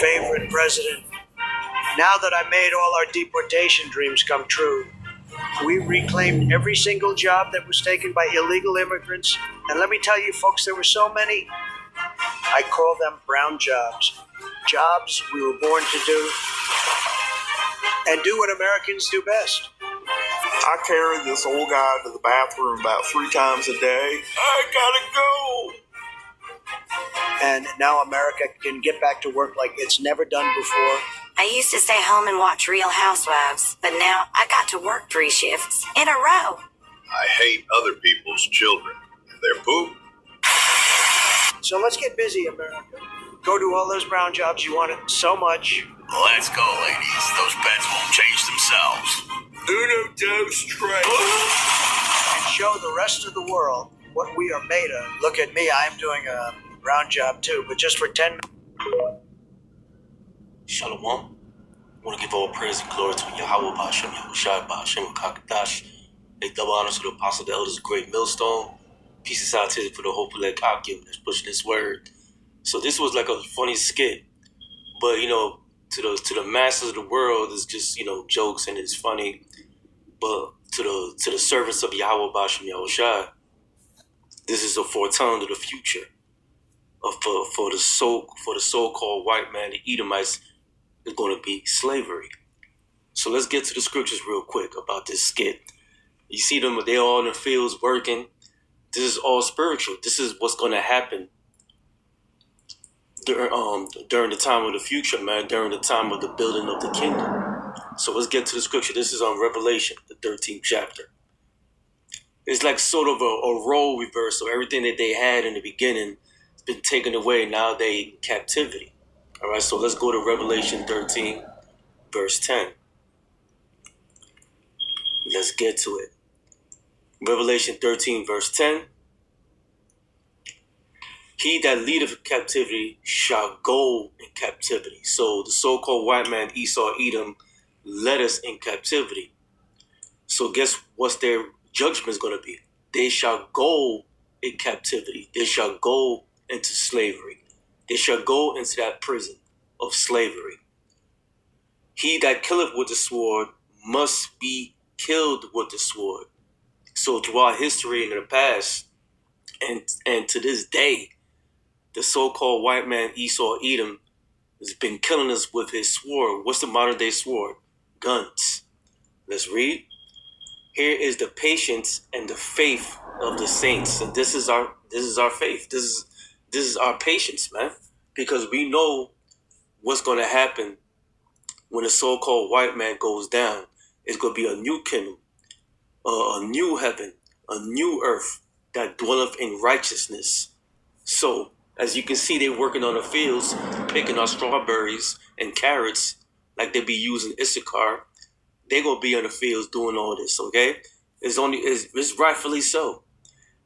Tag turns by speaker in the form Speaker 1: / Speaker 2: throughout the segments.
Speaker 1: favorite president. Now that I made all our deportation dreams come true, we reclaimed every single job that was taken by illegal immigrants. And let me tell you, folks, there were so many. I call them brown jobs. Jobs we were born to do and do what Americans do best.
Speaker 2: I carry this old guy to the bathroom about 3 times a day. I gotta go.
Speaker 1: And now America can get back to work like it's never done before.
Speaker 3: I used to stay home and watch Real Housewives, but now I got to work 3 shifts in a row.
Speaker 4: I hate other people's children and their poop.
Speaker 1: So let's get busy, America. Go do all those brown jobs you wanted so much.
Speaker 4: Let's go, ladies. Those beds won't change themselves.
Speaker 2: Uno, dos, tres.
Speaker 1: And show the rest of the world what we are made of. Look at me, I'm doing a brown job too, but just for 10 minutes.
Speaker 5: Shalom. I want to give all praise and glory to Yahweh Ba'ashem, Yahushua Ba'ashem, Kakadash. A double honor to the apostle, the elders, great millstone. Peace and salutation for the whole Pelek Akim that's pushing this word. So this was like a funny skit, but to the masses of the world, it's just jokes and it's funny. But to the servants of Yahweh Ba'ashem Yahushua, this is a foretelling of the future. For the so-called white man, the Edomites, is going to be slavery. So let's get to the scriptures real quick about this skit. You see them, they're all in the fields working. This is all spiritual. This is what's going to happen during the time of the future, man, during the time of the building of the kingdom. So let's get to the scripture. This is on Revelation, the 13th chapter. It's like sort of a role reversal. Everything that they had in the beginning has been taken away. Now they in captivity. All right, so let's go to Revelation 13, verse 10. Let's get to it. Revelation 13, verse 10. He that leadeth captivity shall go in captivity. So the so-called white man, Esau, Edom, led us in captivity. So guess what's their judgment is going to be? They shall go in captivity. They shall go into slavery. They shall go into that prison of slavery. He that killeth with the sword must be killed with the sword. So throughout history in the past and to this day, the so-called white man Esau Edom has been killing us with his sword. What's the modern day sword? Guns. Let's read. Here is the patience and the faith of the saints. And this is our faith. This is our patience, man. Because we know what's going to happen when the so-called white man goes down. It's going to be a new kingdom, a new heaven, a new earth that dwelleth in righteousness. So, as you can see, they're working on the fields, picking our strawberries and carrots like they be using Issachar. They're going to be on the fields doing all this, okay? It's rightfully so.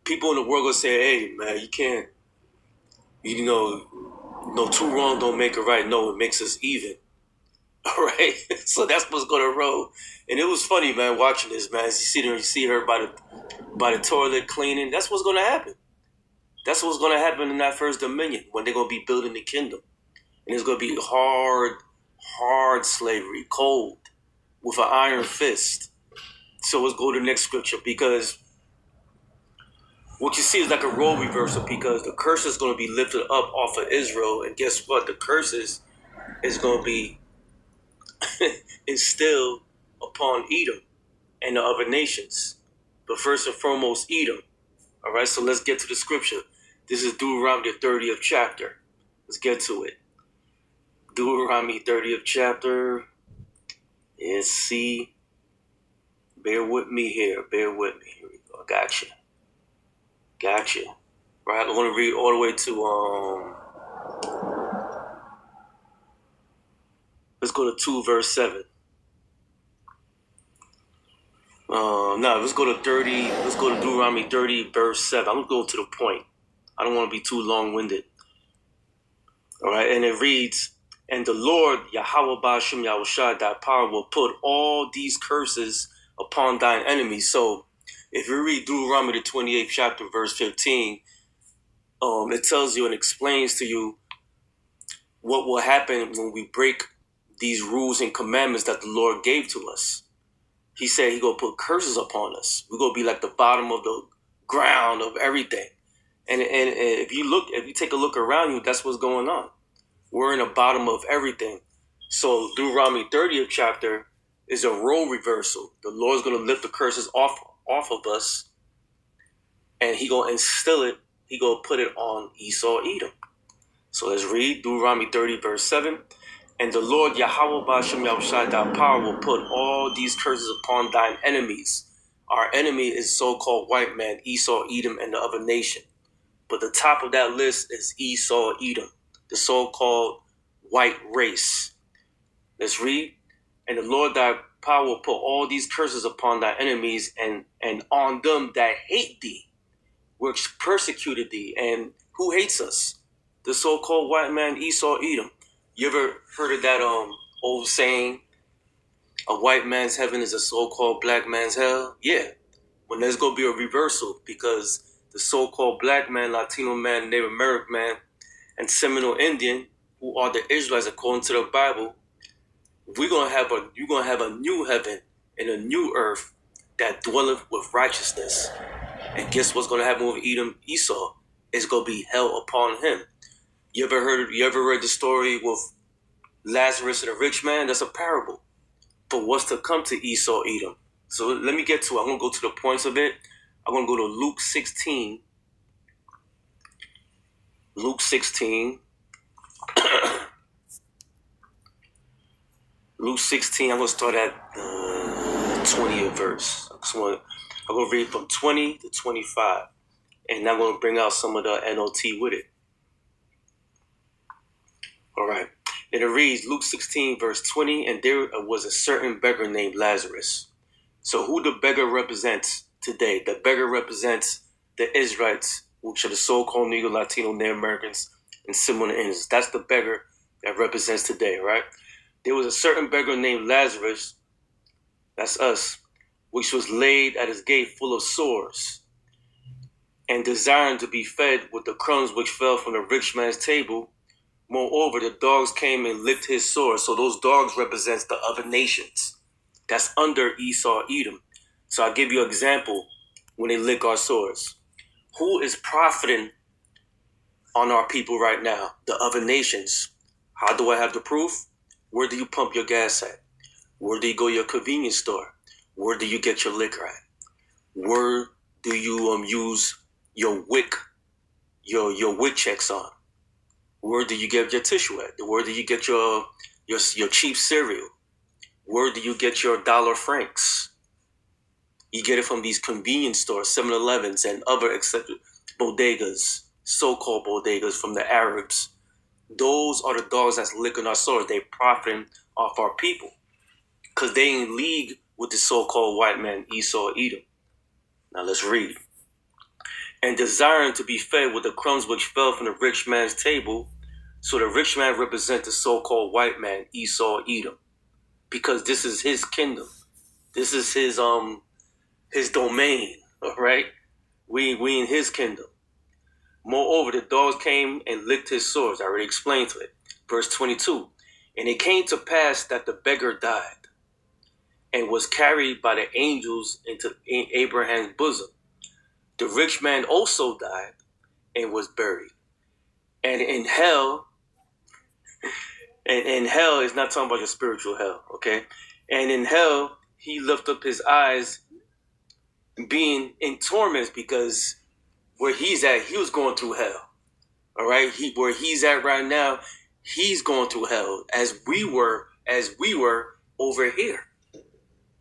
Speaker 5: People in the world going to say, hey, man, you can't, no, two wrong don't make it right. No, it makes us even. All right? So that's what's going to roll. And it was funny, man, watching this, man. As you see her by the toilet cleaning. That's what's going to happen. That's what's going to happen in that first dominion when they're going to be building the kingdom. And it's going to be hard slavery, cold, with an iron fist. So let's go to the next scripture, because what you see is like a role reversal, because the curse is going to be lifted up off of Israel. And guess what? The curses is going to be instilled upon Edom and the other nations. But first and foremost, Edom. All right, so let's get to the scripture. This is Deuteronomy 30th chapter. Let's get to it. Deuteronomy 30th chapter. Let's see. Bear with me here. Bear with me. Here we go. Gotcha. Right, I'm going to read all the way to, let's go to 2 verse 7. Let's go to Deuteronomy 30 verse 7. I'm going to go to the point. I don't want to be too long-winded. All right, and it reads, and the Lord, Yahweh Ba'ashem Yahushua, thy power will put all these curses upon thine enemies. So if you read Deuteronomy the 28th chapter, verse 15, it tells you and explains to you what will happen when we break these rules and commandments that the Lord gave to us. He said he gonna put curses upon us. We're gonna be like the bottom of the ground of everything. And if you take a look around you, that's what's going on. We're in the bottom of everything. So Deuteronomy 30th chapter is a role reversal. The Lord's gonna lift the curses off of us, and he gonna instill it. He gonna put it on Esau, Edom. So let's read Deuteronomy 30 verse 7. And the Lord Yahweh Ba'Shem Yahushua thy power will put all these curses upon thine enemies. Our enemy is so-called white man, Esau, Edom, and the other nation. But the top of that list is Esau, Edom, the so-called white race. Let's read. And the Lord thy power will put all these curses upon thy enemies and on them that hate thee, which persecuted thee. And who hates us? The so-called white man, Esau, Edom. You ever heard of that old saying, a white man's heaven is a so-called black man's hell? Yeah. When there's going to be a reversal, because the so-called black man, Latino man, Native American man, and Seminole Indian, who are the Israelites according to the Bible, you're gonna have a new heaven and a new earth that dwelleth with righteousness. And guess what's gonna happen with Edom, Esau? It's gonna be hell upon him. You ever read the story with Lazarus and the rich man? That's a parable. But what's to come to Esau, Edom? So let me get to it. I'm gonna go to the points of it. I'm gonna go to Luke 16. Luke 16. Luke 16, I'm going to start at the 20th verse. I'm going to read from 20 to 25. And I'm going to bring out some of the NLT with it. All right. And it reads, Luke 16, verse 20, and there was a certain beggar named Lazarus. So who the beggar represents today? The beggar represents the Israelites, which are the so-called Negro, Latino, Native Americans, and Seminole Indians. That's the beggar that represents today, right? There was a certain beggar named Lazarus, that's us, which was laid at his gate full of sores, and desiring to be fed with the crumbs which fell from the rich man's table. Moreover, the dogs came and licked his sores. So those dogs represents the other nations. That's under Esau, Edom. So I'll give you an example when they lick our sores. Who is profiting on our people right now? The other nations. How do I have the proof? Where do you pump your gas at? Where do you go to your convenience store? Where do you get your liquor at? Where do you use your wick, your wick checks on? Where do you get your tissue at? Where do you get your cheap cereal? Where do you get your dollar francs? You get it from these convenience stores, 7-Elevens, and other accepted bodegas, so-called bodegas from the Arabs. Those are the dogs that's licking our sores. They profiting off our people because they in league with the so-called white man, Esau, Edom. Now let's read. And desiring to be fed with the crumbs which fell from the rich man's table. So the rich man represents the so-called white man, Esau, Edom, because this is his kingdom. This is his domain, all right? We in his kingdom. Moreover, the dogs came and licked his sores. I already explained to it. Verse 22. And it came to pass that the beggar died and was carried by the angels into Abraham's bosom. The rich man also died and was buried. And in hell, and hell is not talking about your spiritual hell, okay? And in hell, he lifted up his eyes being in torments because where he's at, he was going through hell. All right? Where he's at right now, he's going through hell as we were over here.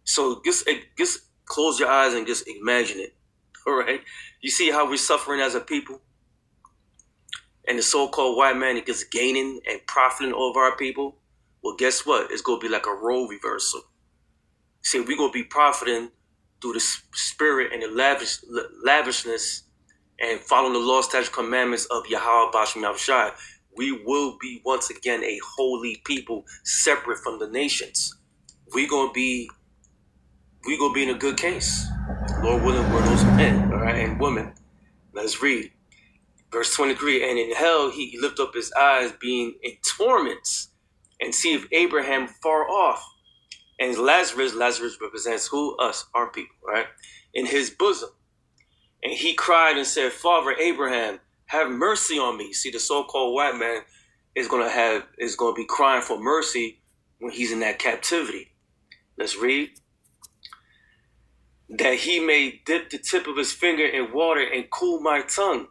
Speaker 5: So just close your eyes and just imagine it. All right? You see how we're suffering as a people? And the so-called white man is gaining and profiting over our people. Well, guess what? It's going to be like a role reversal. See, we're going to be profiting through the spirit and the lavishness and following the law, statutes, commandments of Yahweh Ba'Shem Yahushua. We will be once again a holy people, separate from the nations. We're gonna be in a good case. Lord willing, we're those men, all right, and women. Let's read Verse 23, and in hell he lift up his eyes, being in torments, and seeth Abraham far off. And Lazarus represents who? Us, our people, right? In his bosom. And he cried and said, Father Abraham, have mercy on me. See, the so-called white man is gonna be crying for mercy when he's in that captivity. Let's read. That he may dip the tip of his finger in water and cool my tongue,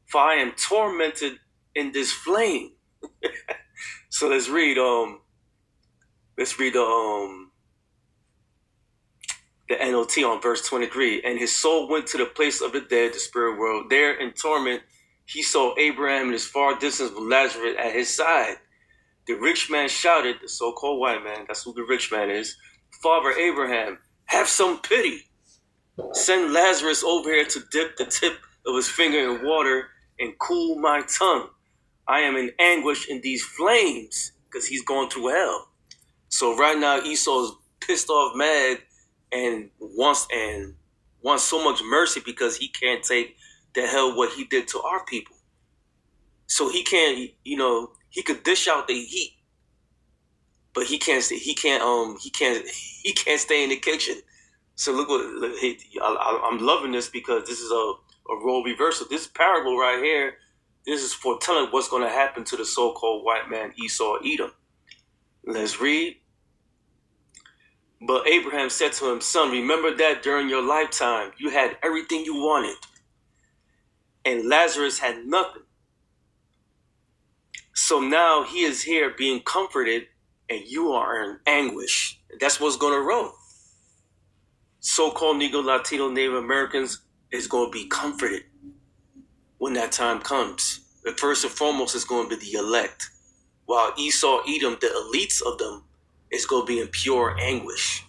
Speaker 5: for I am tormented in this flame. So let's read the NOT on verse 23. And his soul went to the place of the dead, the spirit world. There in torment, he saw Abraham in his far distance with Lazarus at his side. The rich man shouted, the so-called white man, that's who the rich man is, Father Abraham, have some pity. Send Lazarus over here to dip the tip of his finger in water and cool my tongue. I am in anguish in these flames, because he's going through hell. So right now Esau's pissed off, mad, and wants so much mercy because he can't take the hell what he did to our people. So he can't, he could dish out the heat, but he can't stay in the kitchen. So look I'm loving this because this is a role reversal. This parable right here, this is foretelling what's going to happen to the so-called white man Esau Edom. Let's read. But Abraham said to him, son, remember that during your lifetime you had everything you wanted, and Lazarus had nothing. So now he is here being comforted, and you are in anguish. That's what's going to roll. So-called Negro, Latino, Native Americans is going to be comforted when that time comes. But first and foremost, it's going to be the elect. While Esau, Edom, the elites of them, is going to be in pure anguish.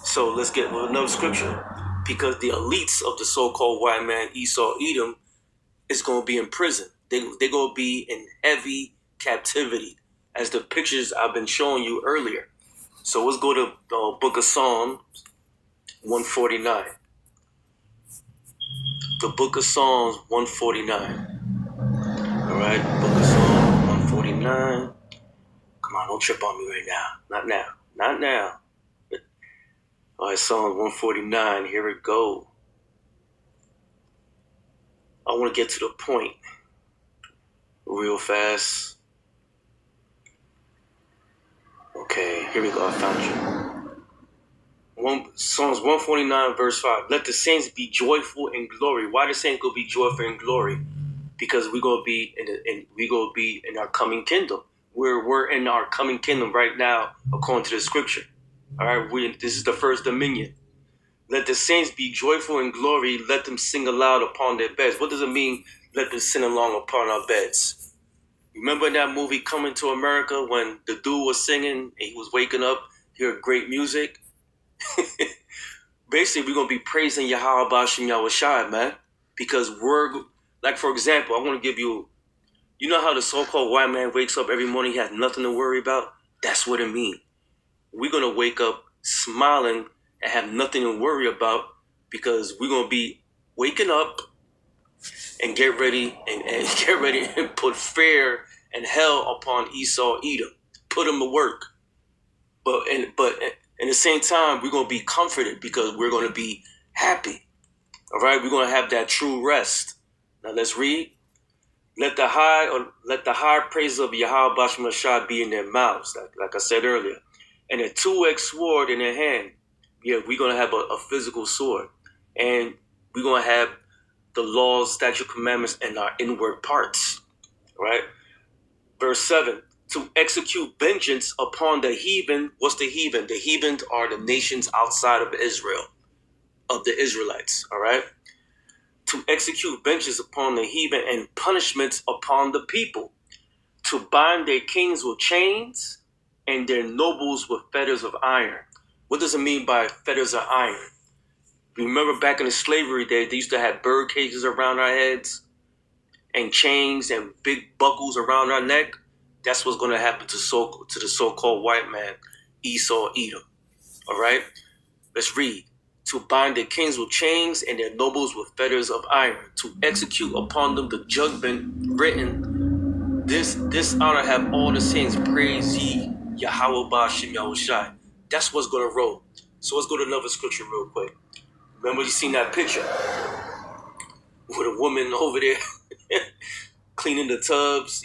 Speaker 5: So let's get another scripture. Because the elites of the so-called white man, Esau, Edom, is going to be in prison. They're going to be in heavy captivity, as the pictures I've been showing you earlier. So let's go to the book of Psalms 149. The book of Psalms 149. All right, book of Psalms 149. Come on, don't trip on me right now. Not now. Not now. All right, Psalms 149. Here we go. I want to get to the point real fast. Okay, here we go. I found you. Psalms 149 verse 5. Let the saints be joyful in glory. Why the saints gonna be joyful in glory? Because we're gonna be in our coming kingdom. We're in our coming kingdom right now, according to the scripture. All right, this is the first dominion. Let the saints be joyful in glory. Let them sing aloud upon their beds. What does it mean? Let them sing along upon our beds. Remember that movie Coming to America when the dude was singing and he was waking up, hear great music? Basically, we're going to be praising Yahweh Bashim Yahushai, man. Because like, for example, I want to give you, you know how the so-called white man wakes up every morning, he has nothing to worry about? That's what it means. We're going to wake up smiling and have nothing to worry about, because we're going to be waking up and get ready and put fear and hell upon Esau Edom. Put him to work. But at the same time, we're going to be comforted because we're going to be happy. All right, we're going to have that true rest. Now let's read. Let the high praise of Yahweh Bashim Ashad be in their mouths, like I said earlier, and a two-edged sword in their hand. Yeah, we're going to have a physical sword, and we're going to have the laws, statute, commandments, and our inward parts. All right. Verse 7. To execute vengeance upon the heathen. What's the heathen? The heathen are the nations outside of Israel, of the Israelites. All right. To execute vengeance upon the heathen and punishments upon the people. To bind their kings with chains and their nobles with fetters of iron. What does it mean by fetters of iron? Remember back in the slavery days, they used to have bird cages around our heads and chains and big buckles around our neck. That's what's going to happen to the so-called white man, Esau Edom. All right? Let's read. to bind their kings with chains and their nobles with fetters of iron, to execute upon them the judgment written. This honor have all the saints. Praise ye Yahweh Ba'ashem Yahushai. That's what's going to roll. So let's go to another scripture real quick. Remember you seen that picture with a woman over there cleaning the tubs.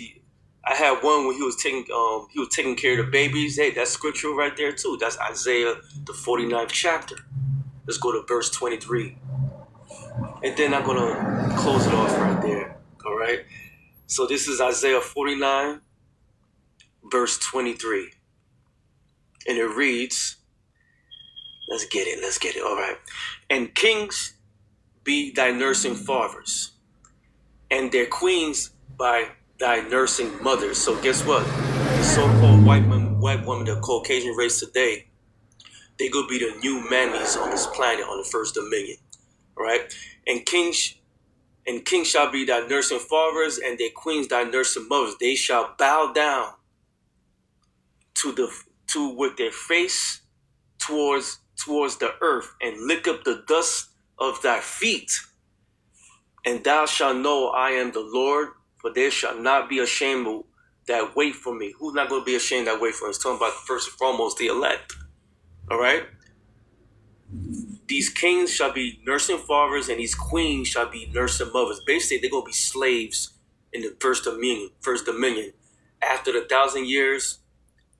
Speaker 5: I had one when he was taking care of the babies. Hey, that's scripture right there too. That's Isaiah the 49th chapter. Let's go to verse 23. And then I'm gonna close it off right there. All right. So this is Isaiah 49, verse 23. And it reads, let's get it. All right. And kings be thy nursing fathers, and their queens by thy nursing mothers. So guess what? The so-called white woman, the Caucasian race today, they gonna be the new mammies on this planet, on the first dominion. All right? And kings shall be thy nursing fathers, and their queens thy nursing mothers. They shall bow down to with their face towards the earth, and lick up the dust of thy feet. And thou shalt know I am the Lord, for there shall not be ashamed that wait for me. Who's not going to be ashamed that wait for me? It's talking about first and foremost the elect. All right? These kings shall be nursing fathers, and these queens shall be nursing mothers. Basically, they're going to be slaves in the first dominion. After the 1,000 years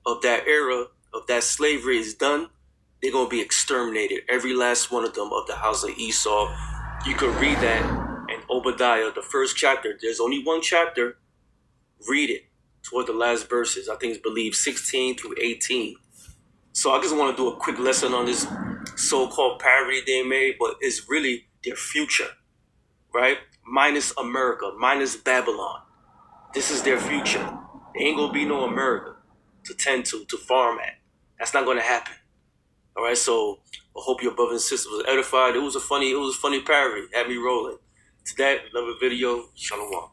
Speaker 5: of that era, of that slavery is done, they're going to be exterminated. Every last one of them of the house of Esau. You can read that in Obadiah, the first chapter. There's only one chapter. Read it toward the last verses. I think it's believed 16 through 18. So I just want to do a quick lesson on this so-called parody they made, but it's really their future, right? Minus America, minus Babylon. This is their future. There ain't going to be no America to tend to farm at. That's not going to happen. All right, so I hope your brothers and sisters was edified. It was a funny parody. Had me rolling. To that, another video. Shalom.